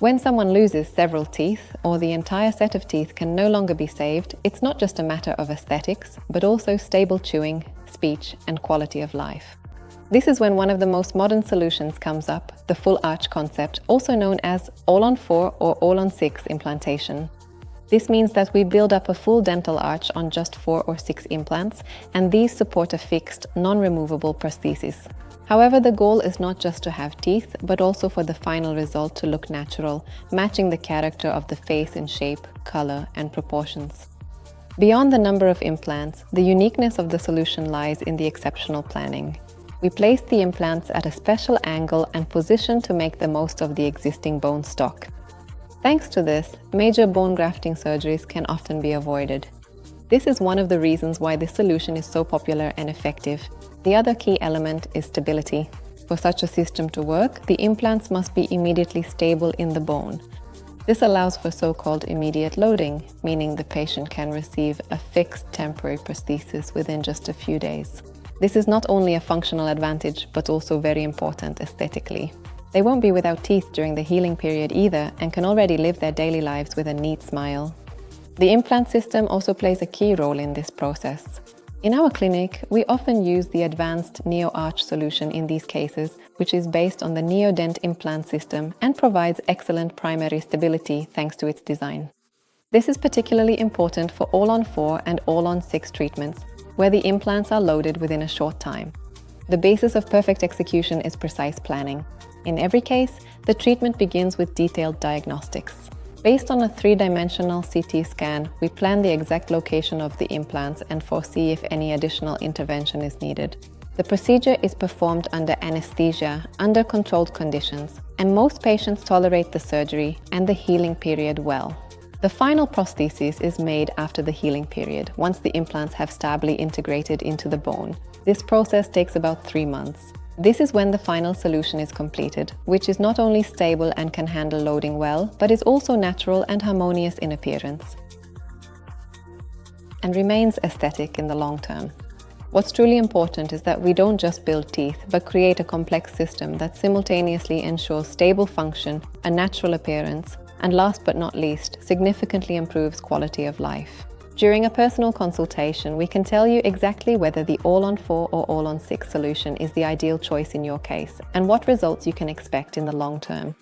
When someone loses several teeth, or the entire set of teeth can no longer be saved, it's not just a matter of aesthetics, but also stable chewing, speech, and quality of life. This is when one of the most modern solutions comes up, the full arch concept, also known as All-on-4 or All-on-6 implantation. This means that we build up a full dental arch on just 4 or 6 implants, and these support a fixed, non-removable prosthesis. However, the goal is not just to have teeth, but also for the final result to look natural, matching the character of the face in shape, color, and proportions. Beyond the number of implants, the uniqueness of the solution lies in the exceptional planning. We place the implants at a special angle and position to make the most of the existing bone stock. Thanks to this, major bone grafting surgeries can often be avoided. This is one of the reasons why this solution is so popular and effective. The other key element is stability. For such a system to work, the implants must be immediately stable in the bone. This allows for so-called immediate loading, meaning the patient can receive a fixed temporary prosthesis within just a few days. This is not only a functional advantage, but also very important aesthetically. They won't be without teeth during the healing period either, and can already live their daily lives with a neat smile. The implant system also plays a key role in this process. In our clinic, we often use the advanced Neo-Arch solution in these cases, which is based on the NeoDent implant system and provides excellent primary stability thanks to its design. This is particularly important for All-on-4 and All-on-6 treatments, where the implants are loaded within a short time. The basis of perfect execution is precise planning. In every case, the treatment begins with detailed diagnostics. Based on a 3-dimensional CT scan, we plan the exact location of the implants and foresee if any additional intervention is needed. The procedure is performed under anesthesia, under controlled conditions, and most patients tolerate the surgery and the healing period well. The final prosthesis is made after the healing period, once the implants have stably integrated into the bone. This process takes about 3 months. This is when the final solution is completed, which is not only stable and can handle loading well, but is also natural and harmonious in appearance, and remains aesthetic in the long term. What's truly important is that we don't just build teeth, but create a complex system that simultaneously ensures stable function, a natural appearance, and last but not least, significantly improves quality of life. During a personal consultation, we can tell you exactly whether the All-on-4 or All-on-6 solution is the ideal choice in your case and what results you can expect in the long term.